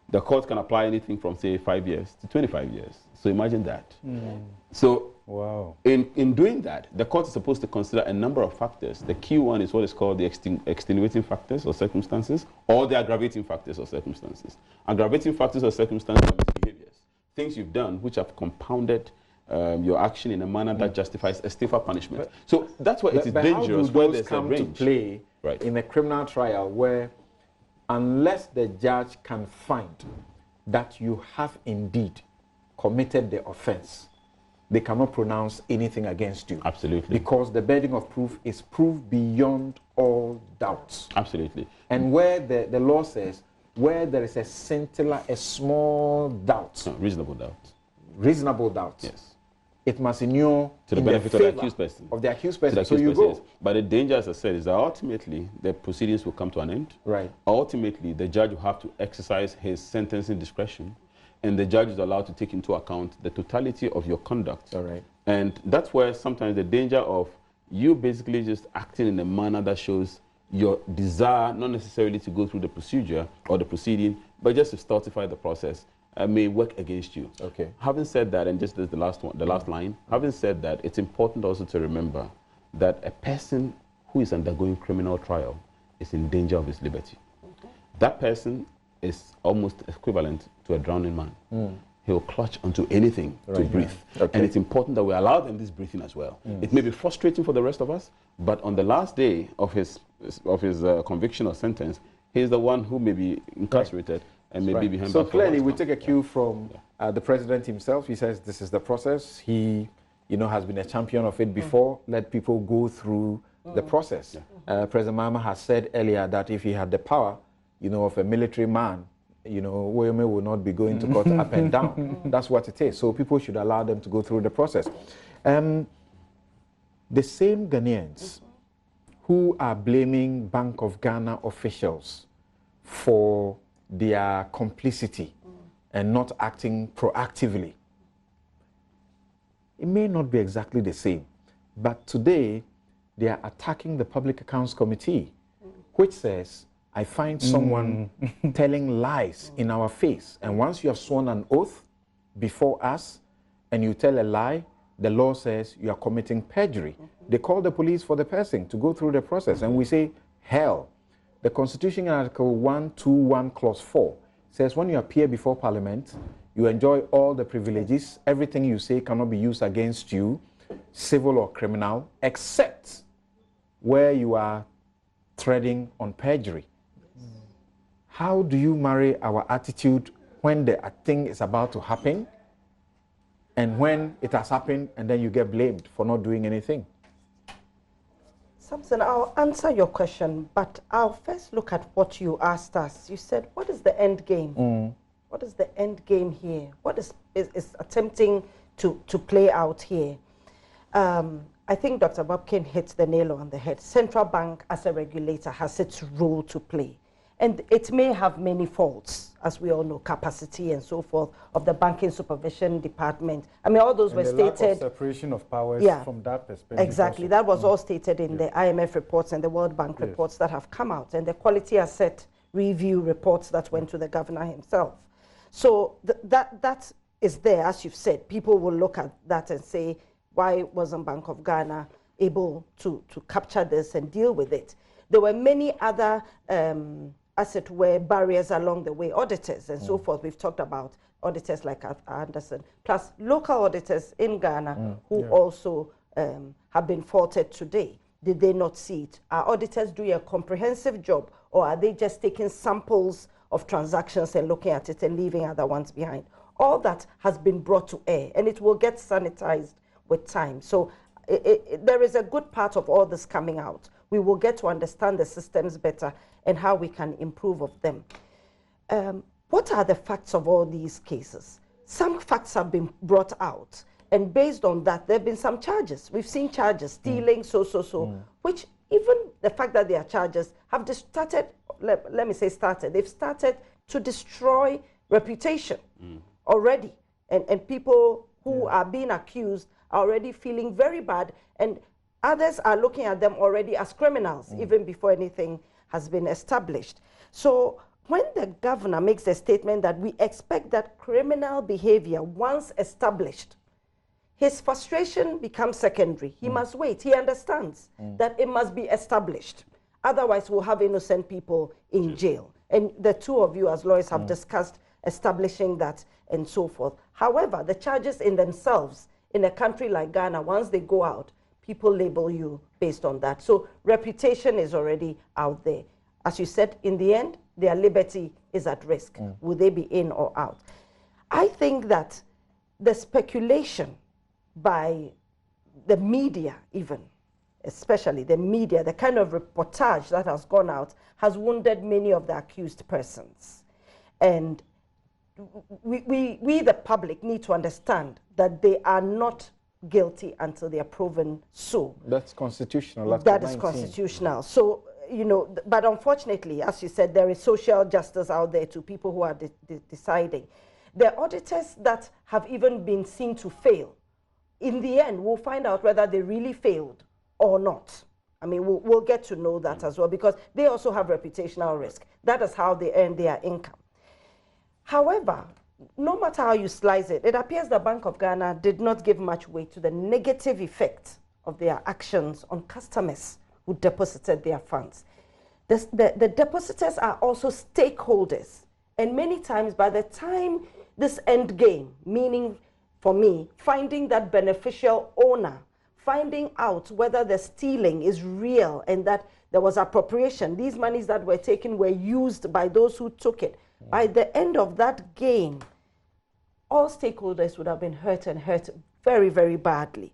the court can apply anything from, say, 5 years to 25 years. So imagine that. So in doing that, the court is supposed to consider a number of factors. The key one is what is called the extenuating factors or circumstances, or the aggravating factors or circumstances. Aggravating factors or circumstances are misbehaviors, things you've done which have compounded your action in a manner that justifies a stiffer punishment. So that's why it is dangerous where there's a range. How do those come to play in a criminal trial where, unless the judge can find that you have indeed committed the offense, they cannot pronounce anything against you? Absolutely. Because the burden of proof is proof beyond all doubts. Absolutely. And where the law says, where there is a scintilla, a small doubt. No, reasonable doubt. Reasonable doubt. Yes. It must inure to the benefit of the accused person. Of the accused person. So you go. Yes. But the danger, as I said, is that ultimately the proceedings will come to an end. Right. Ultimately, the judge will have to exercise his sentencing discretion, and the judge is allowed to take into account the totality of your conduct. All right. And that's where sometimes the danger of you basically just acting in a manner that shows your desire not necessarily to go through the procedure or the proceeding, but just to stultify the process, may work against you. Okay. Having said that, and just as the last line, having said that, it's important also to remember that a person who is undergoing criminal trial is in danger of his liberty. That person is almost equivalent to a drowning man. He'll clutch onto anything to breathe. And it's important that we allow them this breathing as well. It may be frustrating for the rest of us, but on the last day of his conviction or sentence, he's the one who may be incarcerated and may be behind bars. So clearly we take a cue from the president himself. He says this is the process. He has been a champion of it before. Let people go through the process. President Mahama has said earlier that if he had the power of a military man, Woyome will not be going to court up and down. That's what it is. So people should allow them to go through the process. The same Ghanaians who are blaming Bank of Ghana officials for their complicity and not acting proactively, it may not be exactly the same, but today they are attacking the Public Accounts Committee, which says, I find someone telling lies in our face. And once you have sworn an oath before us and you tell a lie, the law says you are committing perjury. They call the police for the person to go through the process. And we say, hell. The Constitution in Article 121, Clause 4 says when you appear before Parliament, you enjoy all the privileges. Everything you say cannot be used against you, civil or criminal, except where you are treading on perjury. How do you marry our attitude when the thing is about to happen and when it has happened and then you get blamed for not doing anything? Samson, I'll answer your question, but I'll first look at what you asked us. You said, what is the end game? What is the end game here? What is attempting to play out here? I think Dr. Bobkin hit the nail on the head. Central Bank as a regulator has its role to play. And it may have many faults, as we all know, capacity and so forth, of the banking supervision department. I mean, all those were stated. Lack of separation of powers from that perspective. Exactly. That was all stated in the IMF reports and the World Bank reports that have come out, and the quality asset review reports that went to the governor himself. So that is there, as you've said. People will look at that and say, why wasn't Bank of Ghana able to capture this and deal with it? There were many other as it were, barriers along the way, auditors and so forth. We've talked about auditors like Anderson, plus local auditors in Ghana who also have been faulted today. Did they not see it? Are auditors doing a comprehensive job, or are they just taking samples of transactions and looking at it and leaving other ones behind? All that has been brought to air, and it will get sanitized with time. So there is a good part of all this coming out. We will get to understand the systems better and how we can improve of them. What are the facts of all these cases? Some facts have been brought out, and based on that, there have been some charges. We've seen charges, stealing, which even the fact that they are charges have started, let me say started, they've started to destroy reputation already. And people who are being accused are already feeling very bad, and others are looking at them already as criminals, even before anything has been established. So when the governor makes a statement that we expect that criminal behavior, once established, his frustration becomes secondary. He must wait. He understands that it must be established. Otherwise, we'll have innocent people in jail. And the two of you as lawyers have discussed establishing that and so forth. However, the charges in themselves, in a country like Ghana, once they go out, people label you based on that. So reputation is already out there. As you said, in the end, their liberty is at risk. Will they be in or out? I think that the speculation by the media even, especially the media, the kind of reportage that has gone out has wounded many of the accused persons. And we the public, need to understand that they are not guilty until they are proven so. That's constitutional. That is constitutional. So, you know, but unfortunately, as you said, there is social justice out there to people who are deciding. The auditors that have even been seen to fail, in the end, we'll find out whether they really failed or not. I mean, we'll get to know that as well, because they also have reputational risk. That is how they earn their income. However, no matter how you slice it, it appears the Bank of Ghana did not give much weight to the negative effect of their actions on customers who deposited their funds. The depositors are also stakeholders. And many times, by the time this end game, meaning for me, finding that beneficial owner, finding out whether the stealing is real and that there was appropriation, these monies that were taken were used by those who took it. By the end of that game, all stakeholders would have been hurt, and hurt very, very badly.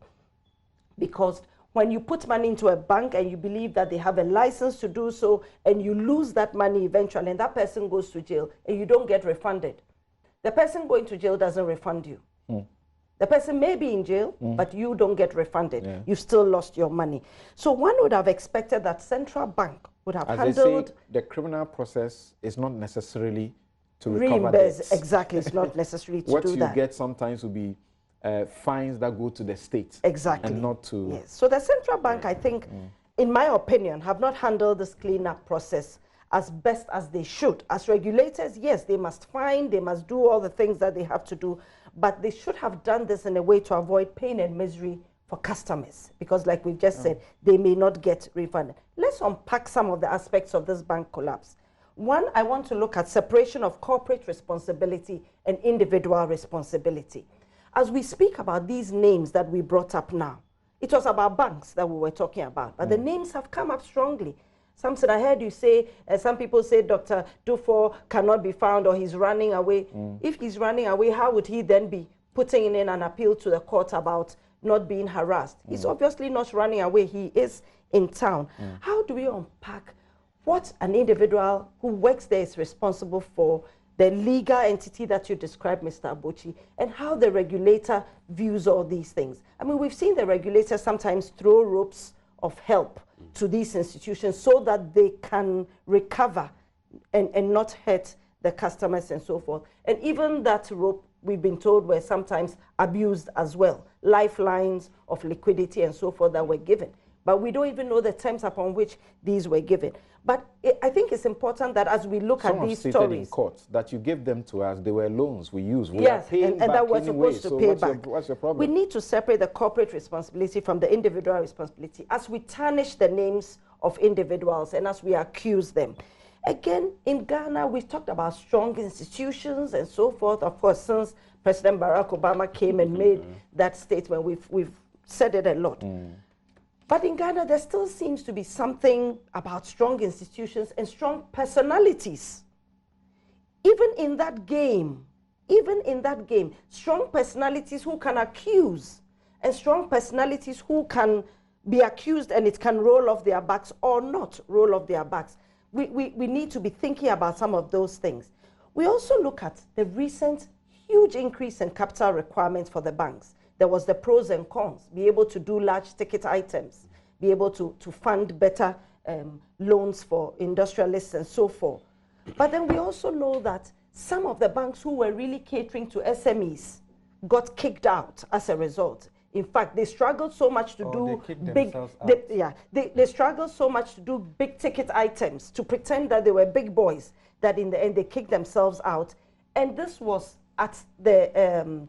Because when you put money into a bank and you believe that they have a license to do so, and you lose that money eventually, and that person goes to jail, and you don't get refunded, the person going to jail doesn't refund you. The person may be in jail, but you don't get refunded. You still lost your money. So one would have expected that central bank would have handled... They say, the criminal process is not necessarily to recover debts. Exactly, it's not necessary to do that. What you get sometimes will be fines that go to the state. Exactly. And not to... Yes. So the central bank, I think, in my opinion, have not handled this cleanup process as best as they should. As regulators, yes, they must fine, they must do all the things that they have to do, but they should have done this in a way to avoid pain and misery for customers, because like we've just said, they may not get refunded. Let's unpack some of the aspects of this bank collapse. One, I want to look at separation of corporate responsibility and individual responsibility. As we speak about these names that we brought up now, it was about banks that we were talking about, but the names have come up strongly. Samson, I heard you say, some people say Dr. Dufour cannot be found or he's running away. If he's running away, how would he then be putting in an appeal to the court about not being harassed? He's obviously not running away. He is in town. How do we unpack what an individual who works there is responsible for, the legal entity that you described, Mr. Abochi, and how the regulator views all these things? I mean, we've seen the regulator sometimes throw ropes of help to these institutions so that they can recover and not hurt the customers and so forth. And even that rope, we've been told, were sometimes abused as well. Lifelines of liquidity and so forth that were given. But we don't even know the terms upon which these were given. But I think it's important that as we look at these stories... in court that you give them to us, they were loans we use. We yes, are paying and that we're supposed to pay back. What's your problem? We need to separate the corporate responsibility from the individual responsibility as we tarnish the names of individuals and as we accuse them. Again, in Ghana, we've talked about strong institutions and so forth. Of course, since President Barack Obama came and made that statement, we've said it a lot. But in Ghana, there still seems to be something about strong institutions and strong personalities. Even in that game, strong personalities who can accuse and strong personalities who can be accused and it can roll off their backs or not roll off their backs. We need to be thinking about some of those things. We also look at the recent huge increase in capital requirements for the banks. There was the pros and cons, be able to do large ticket items, be able to fund better loans for industrialists and so forth. But then we also know that some of the banks who were really catering to SMEs got kicked out as a result. In fact, they struggled so much to do they struggled so much to do big ticket items, to pretend that they were big boys, that in the end they kicked themselves out. And this was at the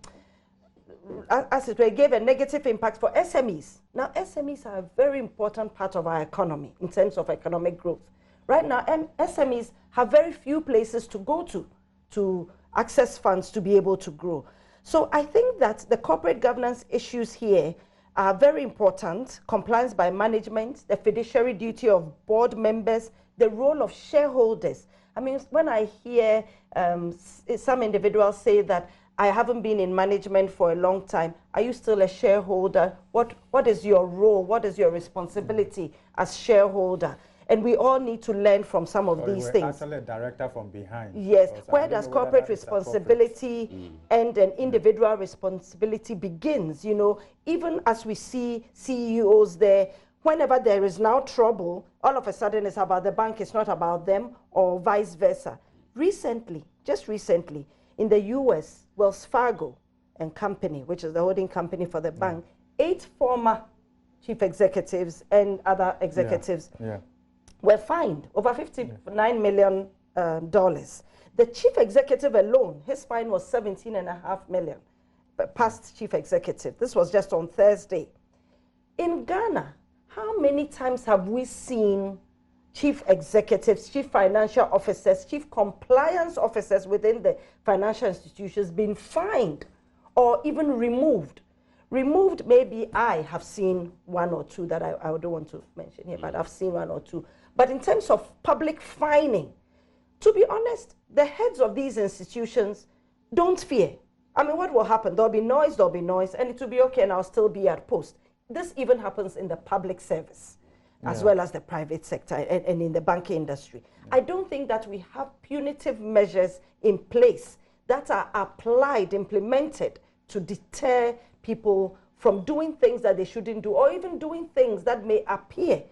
as it were, gave a negative impact for SMEs. Now, SMEs are a very important part of our economy in terms of economic growth. Right now, SMEs have very few places to go to access funds to be able to grow. So I think that the corporate governance issues here are very important. Compliance by management, the fiduciary duty of board members, the role of shareholders. I mean, when I hear some individuals say that I haven't been in management for a long time, are you still a shareholder? What is your role? What is your responsibility as shareholder? And we all need to learn from some of these things. Actually a director from behind. Yes. Where does corporate responsibility and an individual responsibility begins? You know, even as we see CEOs there, whenever there is now trouble, all of a sudden it's about the bank, it's not about them, or vice versa. Recently, just recently, in the US, Wells Fargo and Company, which is the holding company for the bank, 8 former chief executives and other executives were fined over $59 million. The chief executive alone, his fine was $17.5 million, past chief executive. This was just on Thursday. In Ghana, how many times have we seen chief executives, chief financial officers, chief compliance officers within the financial institutions being fined or even removed? Removed, maybe I have seen one or two that I don't want to mention here, but I've seen one or two. But in terms of public fining, to be honest, the heads of these institutions don't fear. I mean, what will happen? There'll be noise, and it will be okay, and I'll still be at post. This even happens in the public service, as well as the private sector and in the banking industry. I don't think that we have punitive measures in place that are applied, implemented to deter people from doing things that they shouldn't do, or even doing things that may appear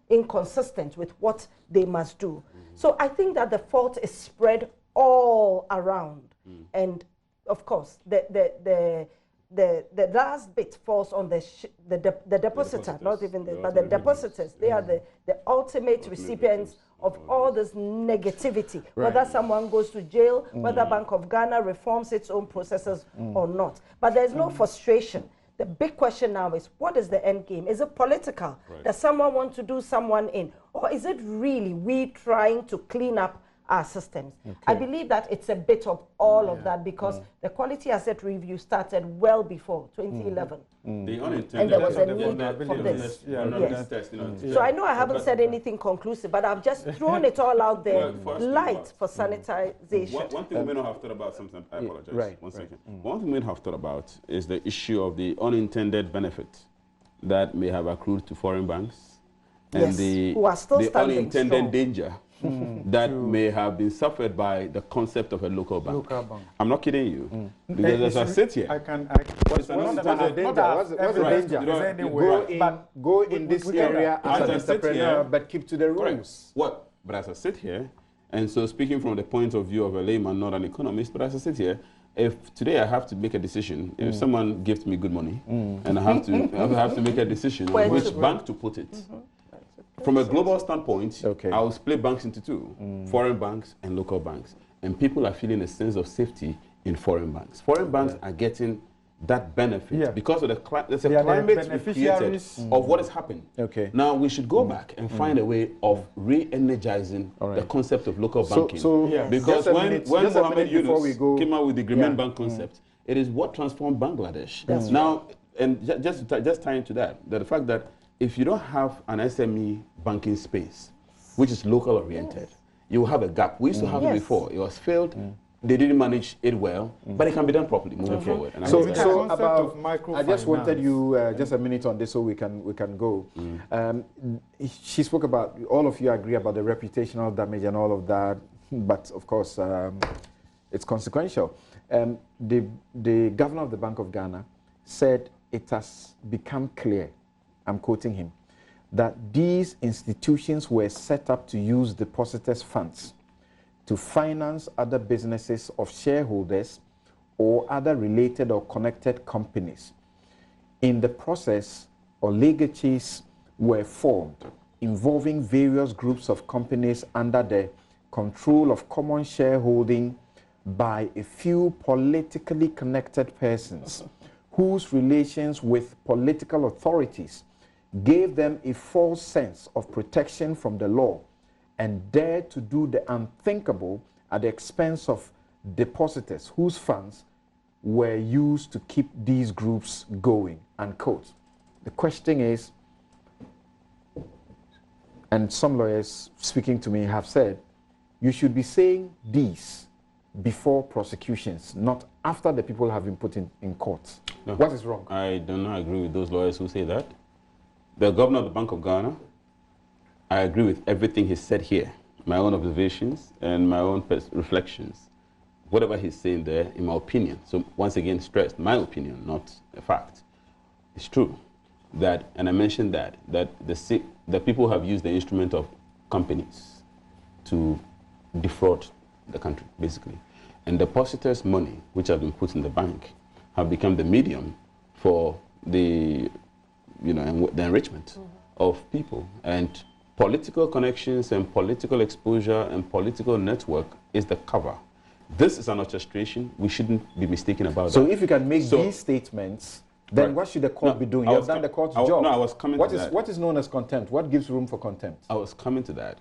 inconsistent with what they must do. So I think that the fault is spread all around. And of course, the last bit falls on the depositor, not even but the depositors. They are the ultimate recipients of all this negativity, whether someone goes to jail, whether Bank of Ghana reforms its own processes or not. But there's no frustration. The big question now is, what is the end game? Is it political? Does someone want to do someone in? Or is it really we trying to clean up our systems? I believe that it's a bit of all of that, because the quality asset review started well before 2011. The unintended, and there was a need for this. So I know I haven't said anything conclusive, but I've just thrown it all out there, light for sanitization. One thing we may not have thought about sometimes, I apologize, one second. One thing we may not have thought about is the issue of the unintended benefit that may have accrued to foreign banks, and the unintended danger that may have been suffered by the concept of a local bank. I'm not kidding you. Because as I sit here, what's the danger? Go in this area as an entrepreneur, but keep to the rules. What? But as I sit here, and so speaking from the point of view of a layman, not an economist, but as I sit here, if today I have to make a decision, if someone gives me good money, and I have to make a decision on which bank to put it. From a global standpoint, I'll split banks into two, foreign banks and local banks. And people are feeling a sense of safety in foreign banks. Foreign banks are getting that benefit because of there's a They are the climate we created beneficiaries. of what has happened. Okay. Now we should go back and find a way of re-energizing the concept of local banking. Because when Mohammed Yunus came out with the Agreement Bank concept, it is what transformed Bangladesh. Now, and just tying to that, the fact that if you don't have an SME banking space, which is local oriented, you will have a gap. We used to have it before. It was failed. They didn't manage it well, but it can be done properly moving forward. And so about I just wanted you just a minute on this so we can go. She spoke about, all of you agree about the reputational damage and all of that, but of course it's consequential. The governor of the Bank of Ghana said it has become clear, I'm quoting him, that these institutions were set up to use depositors' funds to finance other businesses of shareholders or other related or connected companies. In the process, oligarchies were formed involving various groups of companies under the control of common shareholding by a few politically connected persons whose relations with political authorities gave them a false sense of protection from the law and dared to do the unthinkable at the expense of depositors whose funds were used to keep these groups going, unquote. The question is, and some lawyers speaking to me have said, you should be saying these before prosecutions, not after the people have been put in court. No, what is wrong? I do not agree with those lawyers who say that. The governor of the Bank of Ghana, I agree with everything he said here, my own observations and my own reflections. Whatever he's saying there, in my opinion, so once again stressed, my opinion, not a fact. It's true that, and I mentioned that the people have used the instrument of companies to defraud the country, basically. And depositors' money, which have been put in the bank, have become the medium for the, the enrichment of people. And political connections and political exposure and political network is the cover. This is an orchestration. We shouldn't be mistaken about that. So if you can make these statements, then what should the court be doing? You have done the court's job. No, I was coming to that. What is known as contempt? What gives room for contempt? I was coming to that.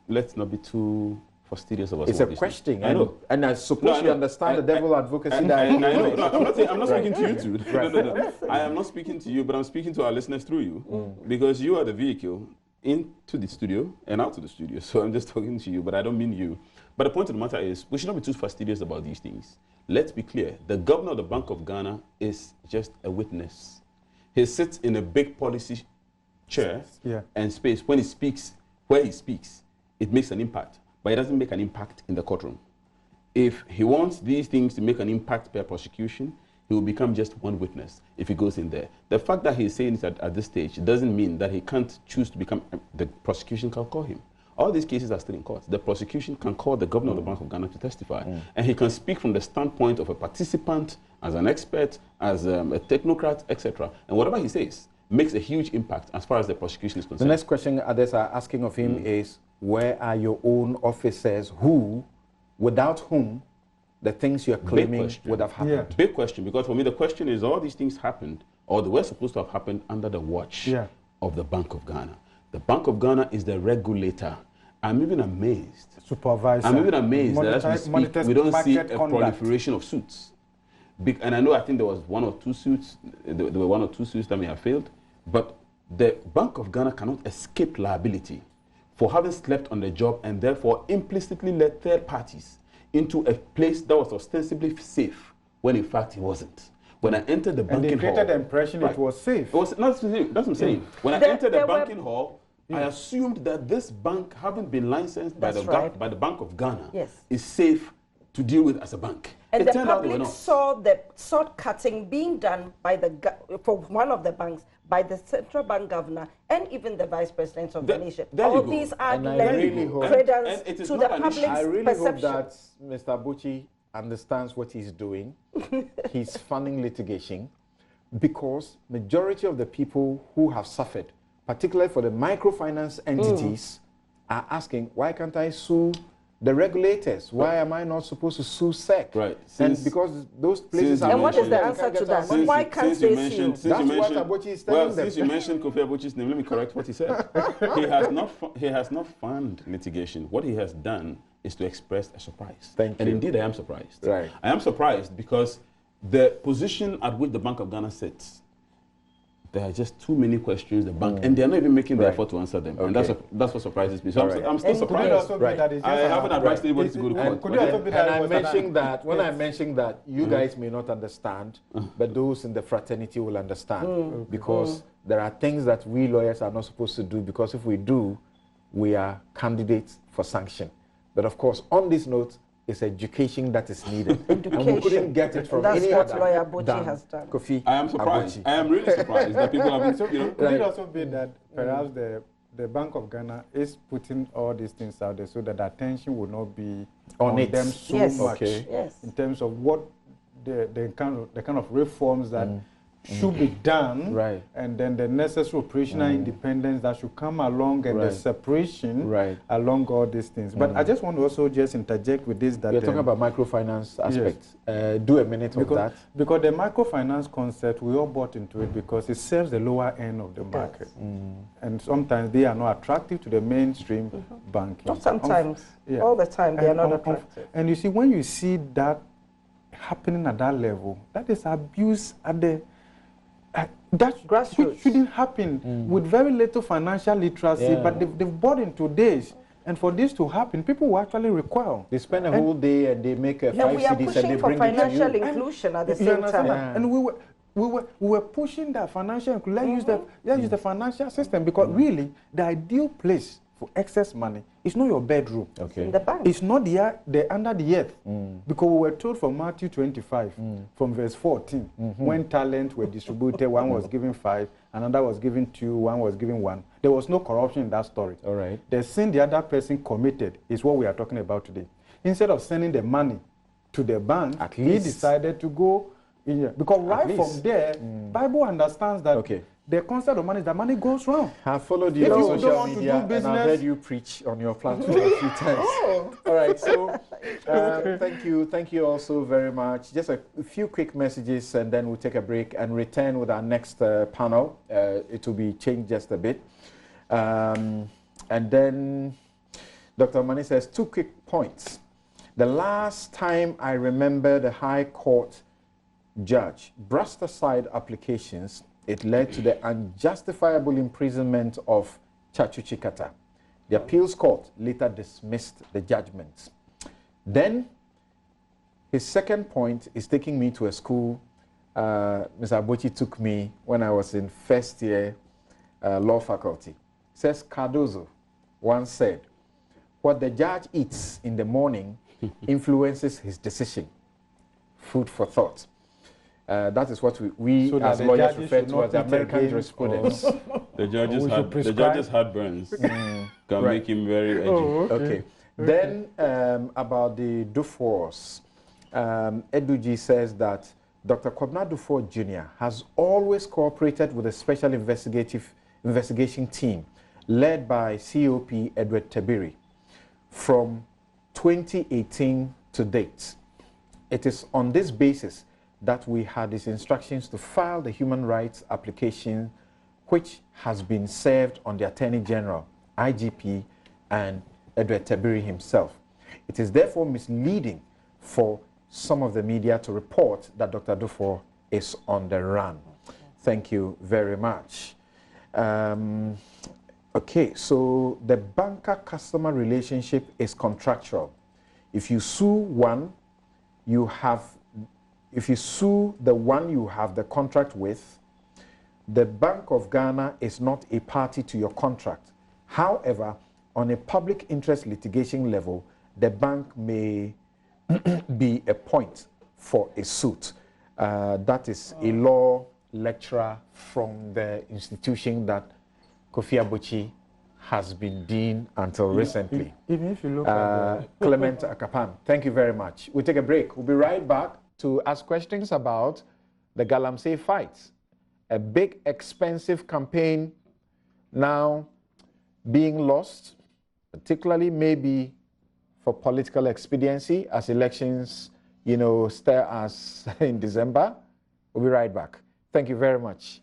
Let's not be too fastidious about it's a question. I know. And I suppose you understand the devil advocacy that I know. No, I'm not speaking to you two. No. I am not speaking to you, but I'm speaking to our listeners through you. Because you are the vehicle into the studio and out of the studio. So I'm just talking to you, but I don't mean you. But the point of the matter is, we should not be too fastidious about these things. Let's be clear. The governor of the Bank of Ghana is just a witness. He sits in a big policy chair and space. When he speaks, where he speaks, it makes an impact. But it doesn't make an impact in the courtroom. If he wants these things to make an impact per prosecution, he will become just one witness if he goes in there. The fact that he's saying it at this stage doesn't mean that he can't choose to become, the prosecution can call him. All these cases are still in court. The prosecution can call the governor of the Bank of Ghana to testify. And he can speak from the standpoint of a participant, as an expert, as a technocrat, etc. And whatever he says makes a huge impact as far as the prosecution is concerned. The next question others are asking of him is, where are your own officers without whom the things you're claiming would have happened? Big question, because for me the question is, all these things happened, or they were supposed to have happened under the watch of the Bank of Ghana. The Bank of Ghana is the regulator. I'm even amazed. Supervisor. I'm even amazed that as we speak, we don't see a proliferation of suits. And I think there was one or two suits, there were one or two suits that may have failed, but the Bank of Ghana cannot escape liability for having slept on the job and therefore implicitly led third parties into a place that was ostensibly safe when in fact it wasn't. When I entered the banking hall, and they created the impression it was safe. It was not safe. That's what I'm saying. When I entered the banking hall, I assumed that this bank, having been licensed by the Bank of Ghana, is safe to deal with as a bank. And the public saw the sword cutting being done by for one of the banks by the central bank governor and even the vice president of the nation. All these are lending credence to the public's perception. I really hope that Mr. Abuchi understands what he's doing. He's funding litigation because majority of the people who have suffered, particularly for the microfinance entities, are asking, why can't I sue the regulators. Why am I not supposed to sue SEC? Right. And because those places are... And what is the answer to that? Why can't they sue? That's what Abochi is telling them. Since you mentioned Kofi Abochi's name, let me correct what he said. He has not fund litigation. What he has done is to express a surprise. Thank you. And indeed, I am surprised. Right. I am surprised because the position at which the Bank of Ghana sits, there are just too many questions the bank, and they're not even making the effort to answer them. Okay. And that's what surprises me. So I'm still surprised. I haven't advised anybody to go to court. And I mentioned that, when I mentioned that, you guys may not understand, but those in the fraternity will understand. Because there are things that we lawyers are not supposed to do, because if we do, we are candidates for sanction. But of course, on this note, it's education that is needed. And we couldn't get it from any other. That's what Lawyer Abochi has done. Kofi, I am surprised. I am really surprised that people have been, Could it also be that perhaps the Bank of Ghana is putting all these things out there so that the attention will not be on them so much in terms of what the kind of reforms that should be done, and then the necessary operational independence that should come along, and the separation along all these things. But I just want to also just interject with this that we're talking about microfinance aspects. Do a minute of that. Because the microfinance concept, we all bought into it because it serves the lower end of the market. And sometimes they are not attractive to the mainstream banking. Not sometimes, all the time they are not attractive. And you see, when you see that happening at that level, that is abuse at the that grassroots shouldn't happen with very little financial literacy, but they've bought into this. And for this to happen, people will actually recoil. They spend a whole day and they make a 5 we are CDs pushing and they for bring financial it to you. inclusion at the same time. And we were pushing that financial inclusion. Let's use the financial system, because really the ideal place for excess money is not your bedroom. In the bank. It's not the under the earth. Because we were told from Matthew 25, from verse 14, when talents were distributed, one was given 5, another was given 2, one was given 1. There was no corruption in that story. All right. The sin the other person committed is what we are talking about today. Instead of sending the money to the bank, he decided to go in here. Because from there, Bible understands that the concept of money is that money goes wrong. I've followed you on social media and I've heard you preach on your platform a few times. All right, so thank you all so very much. Just a few quick messages and then we'll take a break and return with our next panel. It will be changed just a bit. And then Dr. Mani says 2 quick points. The last time I remember the High Court judge brushed aside applications, it led to the unjustifiable imprisonment of Chachu Chikata. The appeals court later dismissed the judgment. Then, his second point is taking me to a school Mr. Abochi took me when I was in first year law faculty. Says Cardozo once said, what the judge eats in the morning influences his decision. Food for thought. That is what we so as lawyers refer to as the American jurisprudence. The judge's heartburns can make him very edgy. Okay. Then about the Dufours, Eduji says that Dr. Kwabena Dufour Jr. has always cooperated with a special investigation team led by COP Edward Tabiri from 2018 to date. It is on this basis that we had his instructions to file the human rights application, which has been served on the Attorney General, IGP, and Edward Tabiri himself. It is therefore misleading for some of the media to report that Dr. Dufour is on the run. Thank you very much. Okay, so the banker-customer relationship is contractual. If you sue one, if you sue the one you have the contract with, the Bank of Ghana is not a party to your contract. However, on a public interest litigation level, the bank may be a point for a suit. That is a law lecturer from the institution that Kofi Amoabeng has been dean until recently. Even if you look at Clement Akapan, thank you very much. We'll take a break. We'll be right back to ask questions about the Galamsey fights. A big, expensive campaign now being lost, particularly maybe for political expediency as elections, you know, stir us in December. We'll be right back. Thank you very much.